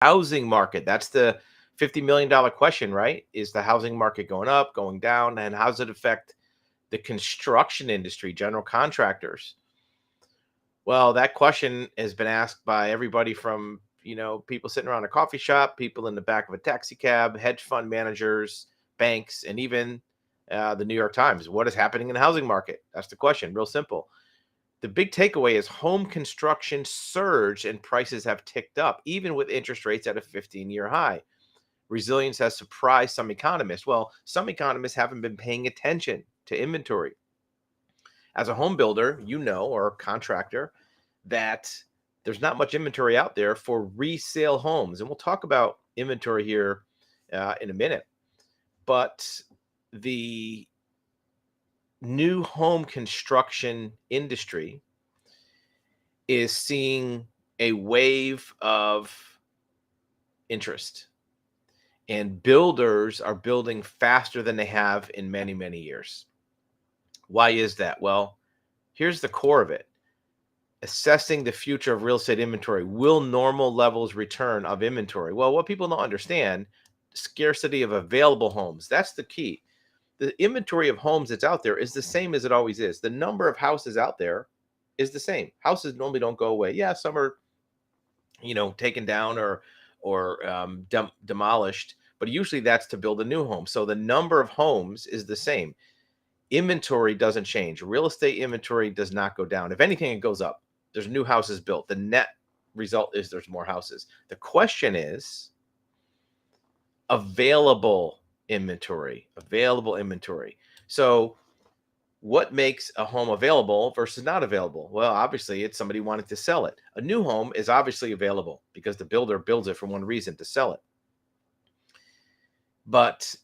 Housing market. That's the $50 million question, right? Is the housing market going up, going down? And how does it affect the construction industry, general contractors? Well, that question has been asked by everybody from, people sitting around a coffee shop, people in the back of a taxi cab, hedge fund managers, banks, and even the New York Times. What is happening in the housing market? That's the question. Real simple. The big takeaway is home construction surged and prices have ticked up, even with interest rates at a 15-year high. Resilience has surprised some economists. Well, some economists haven't been paying attention to inventory. As a home builder, or a contractor, that there's not much inventory out there for resale homes. And we'll talk about inventory here in a minute. But the new home construction industry is seeing a wave of interest, and builders are building faster than they have in many, many years. Why is that? Well, here's the core of it. Assessing the future of real estate inventory. Will normal levels return of inventory? Well, what people don't understand, scarcity of available homes. That's the key. The inventory of homes that's out there is the same as it always is. The number of houses out there is the same. Houses normally don't go away. Yeah, some are, taken down or demolished, but usually that's to build a new home. So the number of homes is the same. Inventory doesn't change. Real estate inventory does not go down. If anything, it goes up. There's new houses built. The net result is there's more houses. The question is available inventory. So what makes a home available versus not available? Well, obviously, it's somebody wanting to sell it. A new home is obviously available because the builder builds it for one reason, to sell it. But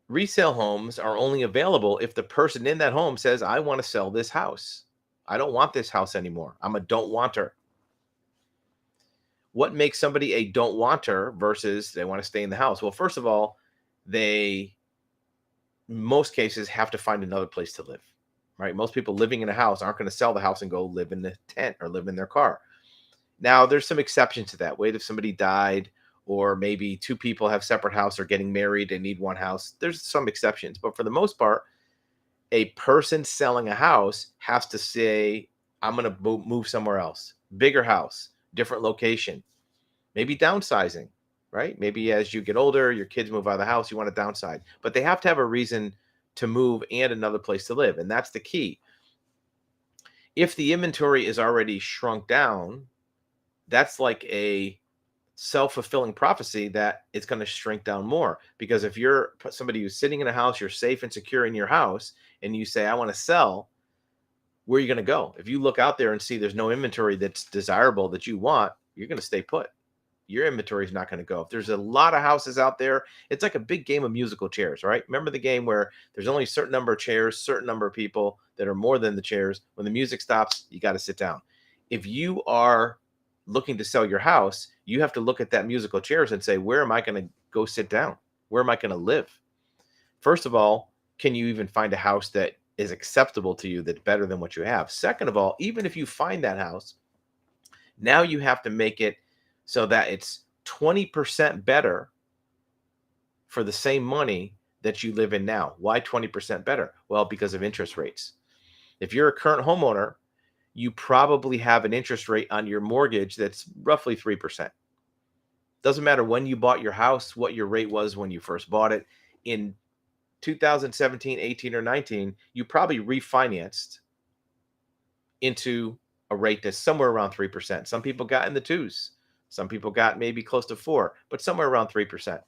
resale homes are only available if the person in that home says, I want to sell this house. I don't want this house anymore. I'm a don't wanter. What makes somebody a don't wanter versus they want to stay in the house? Well, first of all, they, in most cases, have to find another place to live, right? Most people living in a house aren't going to sell the house and go live in the tent or live in their car. Now, there's some exceptions to that. Wait, if somebody died, or maybe two people have separate house or getting married and need one house, there's some exceptions. But for the most part, a person selling a house has to say, I'm going to move somewhere else, bigger house, different location, maybe downsizing, right? Maybe as you get older, your kids move out of the house, you want to downsize, but they have to have a reason to move and another place to live. And that's the key. If the inventory is already shrunk down, that's like a self-fulfilling prophecy that it's going to shrink down more. Because if you're somebody who's sitting in a house, you're safe and secure in your house, and you say, I want to sell, where are you going to go? If you look out there and see there's no inventory that's desirable that you want, you're going to stay put. Your inventory is not going to go. If there's a lot of houses out there, it's like a big game of musical chairs, right? Remember the game where there's only a certain number of chairs, certain number of people that are more than the chairs. When the music stops, you got to sit down. If you are looking to sell your house, you have to look at that musical chairs and say, where am I going to go sit down? Where am I going to live? First of all, can you even find a house that is acceptable to you, that's better than what you have? Second of all, even if you find that house, now you have to make it so that it's 20% better for the same money that you live in now. Why 20% better? Well, because of interest rates. If you're a current homeowner, you probably have an interest rate on your mortgage that's roughly 3%. Doesn't matter when you bought your house, what your rate was when you first bought it. In 2017, 18, or 19, you probably refinanced into a rate that's somewhere around 3%. Some people got in the twos. Some people got maybe close to 4, but somewhere around 3%.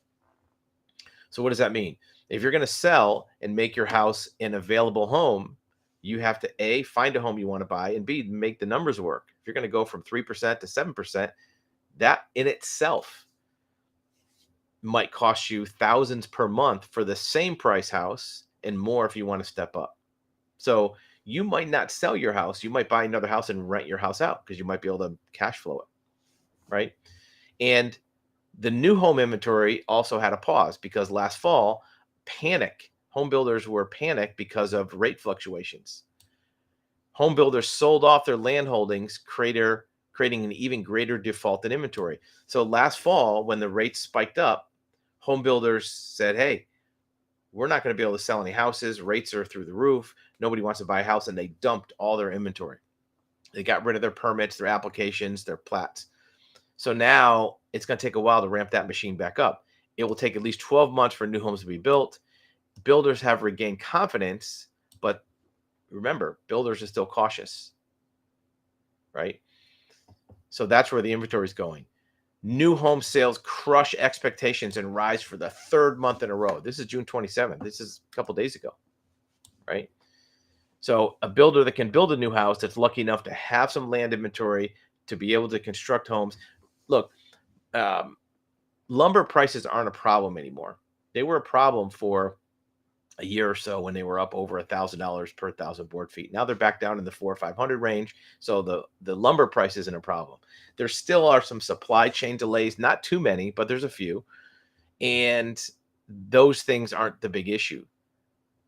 So what does that mean? If you're going to sell and make your house an available home, you have to A, find a home you want to buy, and B, make the numbers work. If you're going to go from 3% to 7%, that in itself might cost you thousands per month for the same price house, and more if you want to step up. So you might not sell your house. You might buy another house and rent your house out because you might be able to cash flow it, right? And the new home inventory also had a pause because last fall, home builders were panicked because of rate fluctuations. Home builders sold off their land holdings, creating an even greater default in inventory. So last fall, when the rates spiked up, home builders said, hey, we're not going to be able to sell any houses. Rates are through the roof. Nobody wants to buy a house, and they dumped all their inventory. They got rid of their permits, their applications, their plats. So now it's going to take a while to ramp that machine back up. It will take at least 12 months for new homes to be built. Builders have regained confidence, but remember, builders are still cautious, right? So that's where the inventory is going. New home sales crush expectations and rise for the third month in a row. This is June 27th. This is a couple days ago, right? So a builder that can build a new house that's lucky enough to have some land inventory to be able to construct homes. Look, lumber prices aren't a problem anymore. They were a problem for a year or so when they were up over $1,000 per 1,000 board feet. Now they're back down in the 400 or 500 range. So the lumber price isn't a problem. There still are some supply chain delays, not too many, but there's a few. And those things aren't the big issue.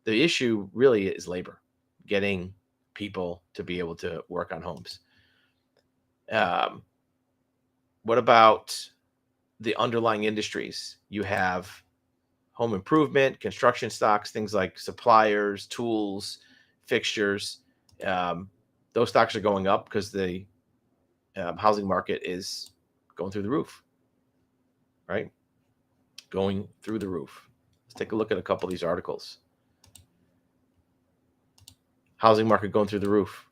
The issue really is labor, getting people to be able to work on homes. What about the underlying industries? You have home improvement, construction stocks, things like suppliers, tools, fixtures. Those stocks are going up because the housing market is going through the roof, right? Going through the roof. Let's take a look at a couple of these articles. Housing market going through the roof.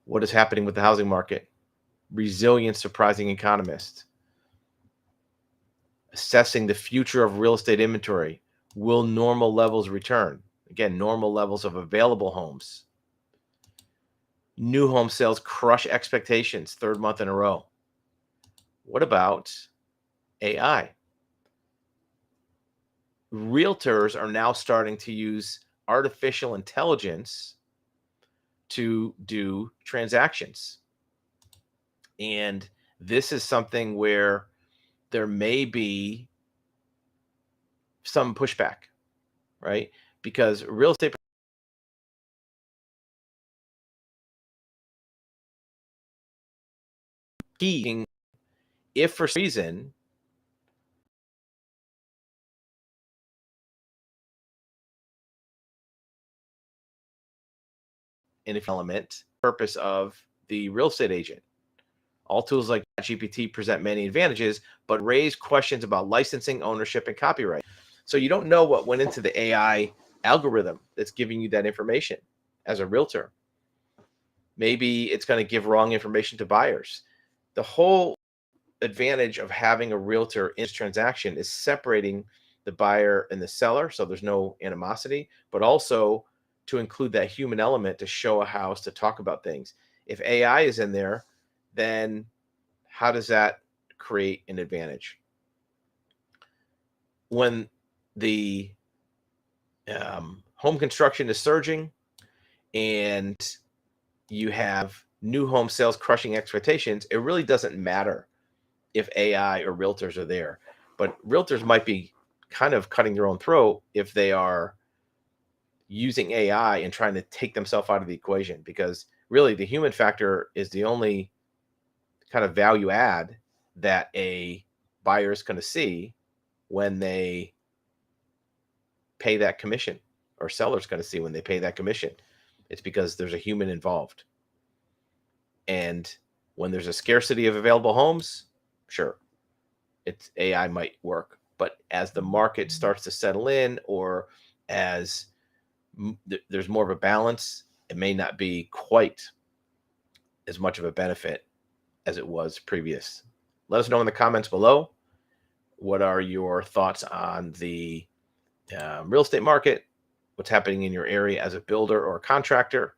What is happening with the housing market? Resilient, surprising economist. Assessing the future of real estate inventory. Will normal levels return? Again, normal levels of available homes. New home sales crush expectations, third month in a row. What about AI? Realtors are now starting to use artificial intelligence to do transactions. And this is something where there may be some pushback, right? Because real estate key, if for some reason and if element purpose of the real estate agent. All tools like GPT present many advantages, but raise questions about licensing, ownership, and copyright. So you don't know what went into the AI algorithm that's giving you that information as a realtor. Maybe it's going to give wrong information to buyers. The whole advantage of having a realtor in this transaction is separating the buyer and the seller, so there's no animosity, but also to include that human element to show a house, to talk about things. If AI is in there, then how does that create an advantage? When the home construction is surging and you have new home sales crushing expectations, it really doesn't matter if AI or realtors are there. But realtors might be kind of cutting their own throat if they are using AI and trying to take themselves out of the equation, because really the human factor is the only kind of value add that a buyer is going to see when they pay that commission, or seller's going to see when they pay that commission. It's because there's a human involved. And when there's a scarcity of available homes, sure, it's AI might work. But as the market starts to settle in, or as there's more of a balance, it may not be quite as much of a benefit as it was previous. Let us know in the comments below. What are your thoughts on the real estate market? What's happening in your area as a builder or a contractor?